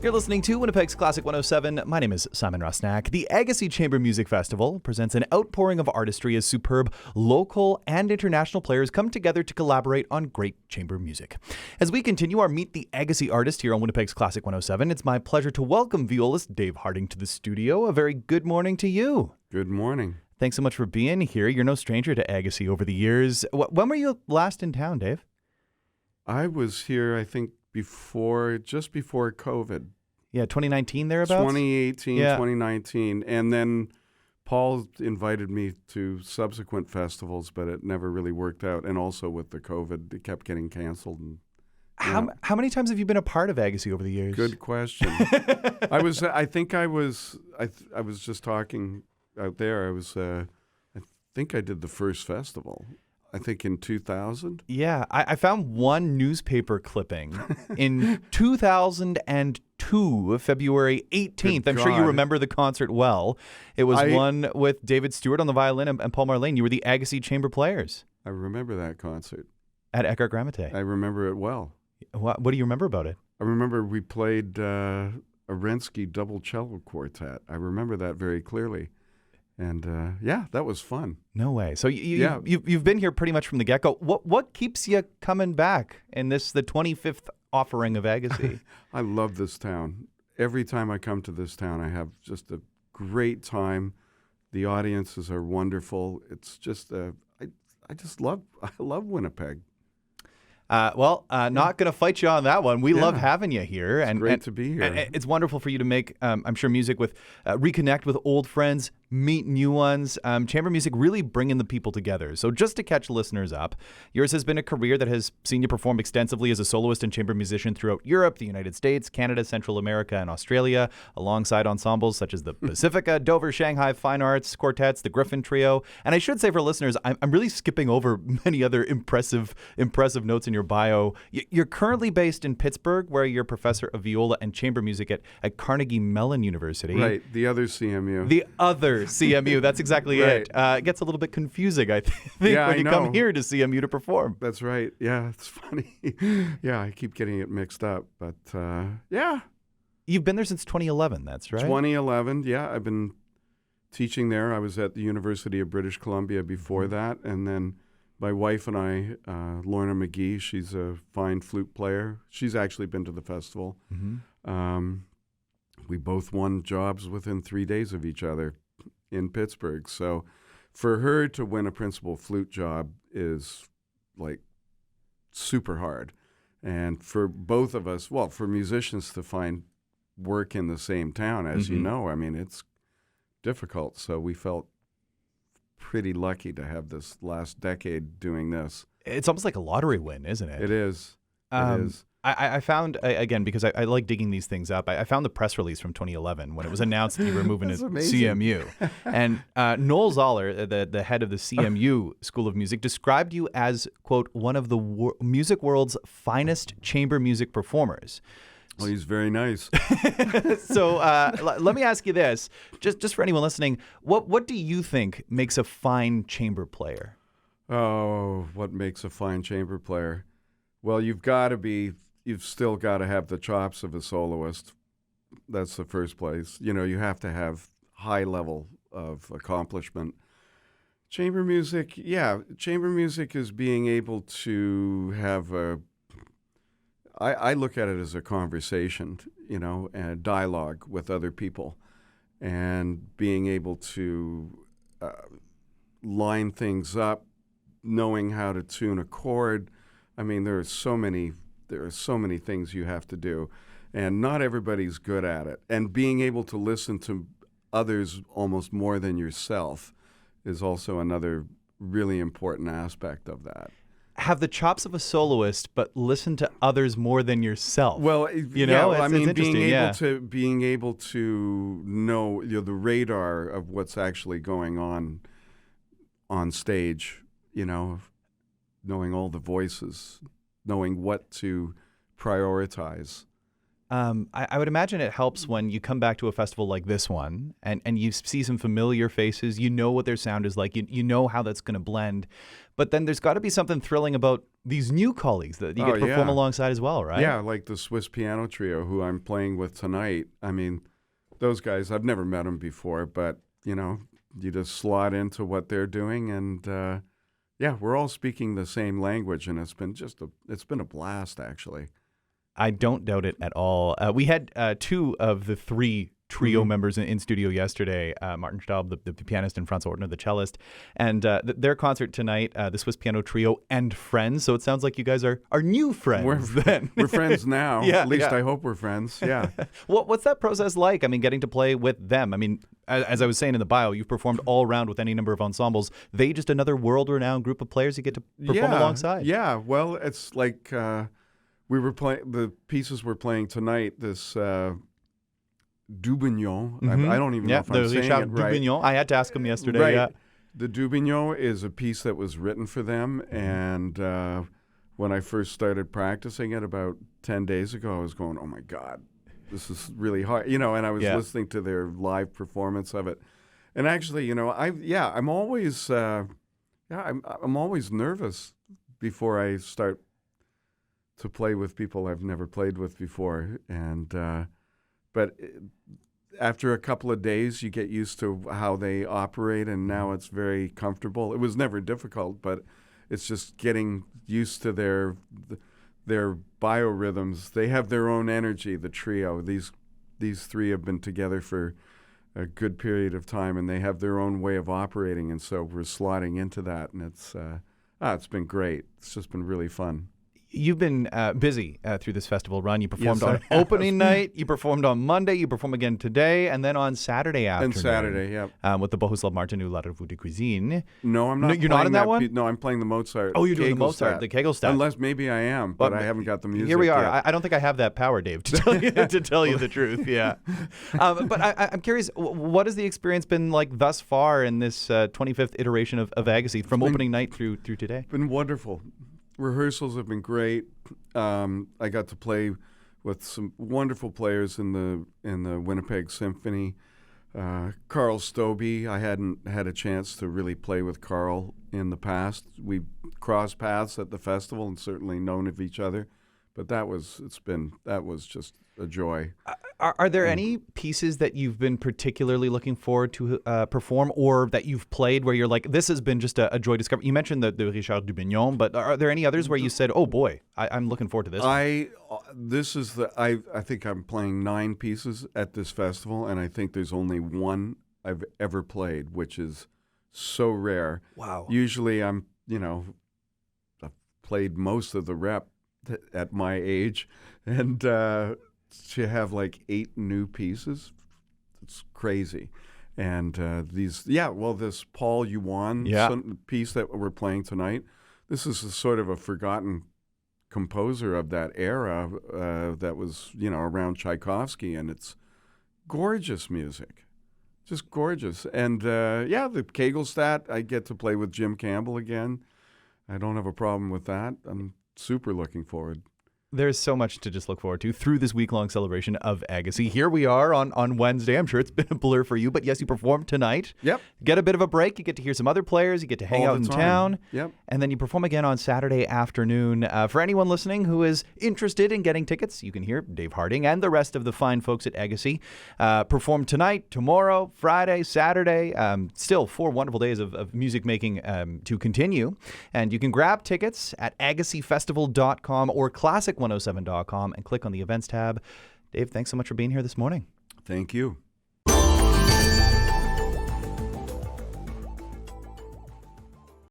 You're listening to Winnipeg's Classic 107. My name is Simon Rusnak. The Agassiz Chamber Music Festival presents an outpouring of artistry as superb local and international players come together to collaborate on great chamber music. As we continue our Meet the Agassiz Artist here on Winnipeg's Classic 107, it's my pleasure to welcome violist Dave Harding to the studio. A very good morning to you. Good morning. Thanks so much for being here. You're no stranger to Agassiz over the years. When were you last in town, Dave? I was here, I think, just before COVID. Yeah, 2019 thereabouts? 2018, yeah. 2019. And then Paul invited me to subsequent festivals, but it never really worked out. And also with the COVID, it kept getting canceled. And, how many times have you been a part of Agassiz over the years? Good question. I was just talking out there. I think I did the first festival. I think in 2000. Yeah, I found one newspaper clipping in 2002, February 18th. I'm sure you remember the concert well. It was one with David Stewart on the violin and Paul Marlene. You were the Agassiz Chamber players. I remember that concert. At Eckhart Grammaté. I remember it well. What do you remember about it? I remember we played Arensky double cello quartet. I remember that very clearly. And yeah, that was fun. No way. So you've been here pretty much from the get-go. What keeps you coming back in the 25th offering of Agassiz? I love this town. Every time I come to this town, I have just a great time. The audiences are wonderful. It's just I love Winnipeg. Not going to fight you on that one. We love having you here. It's great to be here. And it's wonderful for you to make, I'm sure, music with, reconnect with old friends, meet new ones. Chamber music really bringing the people together. So just to catch listeners up, yours has been a career that has seen you perform extensively as a soloist and chamber musician throughout Europe, the United States, Canada, Central America, and Australia, alongside ensembles such as the Pacifica, Dover, Shanghai Fine Arts Quartets, the Griffin Trio. And I should say for listeners, I'm really skipping over many other impressive notes in your bio. You're currently based in Pittsburgh, where you're professor of viola and chamber music at Carnegie Mellon University. Right, the other CMU. The other CMU, that's exactly it. It gets a little bit confusing, I think, when you come here to CMU to perform. That's right. Yeah, it's funny. Yeah, I keep getting it mixed up, but yeah. You've been there since 2011, that's right? 2011, yeah. I've been teaching there. I was at the University of British Columbia before that, and then my wife and I, Lorna McGee, she's a fine flute player. She's actually been to the festival. Mm-hmm. We both won jobs within 3 days of each other in Pittsburgh. So for her to win a principal flute job is like super hard. And for both of us, well, for musicians to find work in the same town, as you know, I mean, it's difficult. So we felt pretty lucky to have this last decade doing this. It's almost like a lottery win, isn't it? It is. It is. I found, again, because I like digging these things up, I found the press release from 2011 when it was announced that you were moving to CMU. And Noel Zoller, the head of the CMU School of Music, described you as, quote, one of the music world's finest chamber music performers. Well, he's very nice. So let me ask you this, just for anyone listening, what do you think makes a fine chamber player? Oh, what makes a fine chamber player? Well, you've still got to have the chops of a soloist. That's the first place. You know, you have to have high level of accomplishment. Chamber music is being able to have I look at it as a conversation, you know, and a dialogue with other people, and being able to line things up, knowing how to tune a chord. I mean, there are so many things you have to do, and not everybody's good at it. And being able to listen to others almost more than yourself is also another really important aspect of that. Have the chops of a soloist, but listen to others more than yourself. Well, you know, I mean, being able to know, you know, the radar of what's actually going on stage, you know, knowing all the voices, knowing what to prioritize, I would imagine it helps when you come back to a festival like this one and you see some familiar faces. You know what their sound is like. You know how that's going to blend. But then there's got to be something thrilling about these new colleagues that you get to perform alongside as well, right? Yeah, like the Swiss piano trio who I'm playing with tonight. I mean, those guys, I've never met them before, but, you know, you just slot into what they're doing. And, we're all speaking the same language, and it's been a blast, actually. I don't doubt it at all. We had two of the three trio members in studio yesterday, Martin Staub, the pianist, and Franz Ortner, the cellist. And their concert tonight, the Swiss Piano Trio and friends. So it sounds like you guys are new friends then. We're friends now. Yeah, at least I hope we're friends. Yeah. What's that process like? I mean, getting to play with them. I mean, as I was saying in the bio, you've performed all around with any number of ensembles. They just another world-renowned group of players you get to perform alongside. Yeah, well, it's like... we were playing the pieces we're playing tonight. This Dubignon. I don't even know if I'm saying it right. Dubignon. I had to ask him yesterday. Right. Yeah. The Dubignon is a piece that was written for them, and when I first started practicing it about 10 days ago, I was going, "Oh my God, this is really hard," you know. And I was listening to their live performance of it, and actually, you know, I'm always I'm always nervous before I start to play with people I've never played with before. And but after a couple of days, you get used to how they operate, and now it's very comfortable. It was never difficult, but it's just getting used to their biorhythms. They have their own energy, the trio. These three have been together for a good period of time, and they have their own way of operating, and so we're slotting into that, and it's been great. It's just been really fun. You've been busy through this festival run. You performed on opening night. You performed on Monday. You perform again today, and then on Saturday afternoon. And Saturday, yeah. With the Bohuslav Martinu La Revue de Cuisine. No, I'm not. No, you're not in that one? No, I'm playing the Mozart. Oh, you're doing the Mozart, the Kegelstadt. Unless maybe I am, but I haven't got the music. Here we are. Yet. I don't think I have that power, Dave, to tell you the truth. Yeah. But I'm curious, what has the experience been like thus far in this 25th iteration of Agassiz, from opening night through today? It's been wonderful. Rehearsals have been great. I got to play with some wonderful players in the Winnipeg Symphony. Carl Stobie, I hadn't had a chance to really play with Carl in the past. We crossed paths at the festival and certainly known of each other, but that was just a joy. Are there any pieces that you've been particularly looking forward to perform, or that you've played where you're like, this has been just a joy discovery? You mentioned the Richard Dubignon, but are there any others where you said, oh boy, I'm looking forward to this? I think I'm playing 9 pieces at this festival, and I think there's only one I've ever played, which is so rare. Wow. Usually I've played most of the rep at my age, and to have like 8 new pieces, it's crazy. And this Paul Yuan piece that we're playing tonight, this is sort of a forgotten composer of that era that was, around Tchaikovsky, and it's gorgeous music, just gorgeous. And the Kegelstadt, I get to play with Jim Campbell again. I don't have a problem with that. I'm super looking forward. There's so much to just look forward to through this week-long celebration of Agassiz. Here we are on Wednesday. I'm sure it's been a blur for you, but yes, you perform tonight. Yep. Get a bit of a break. You get to hear some other players. You get to hang out in town. Yep. And then you perform again on Saturday afternoon. For anyone listening who is interested in getting tickets, you can hear Dave Harding and the rest of the fine folks at Agassiz perform tonight, tomorrow, Friday, Saturday. Still 4 wonderful days of music making to continue. And you can grab tickets at agassizfestival.com or classic107.com and click on the events tab. Dave, thanks so much for being here this morning. Thank you.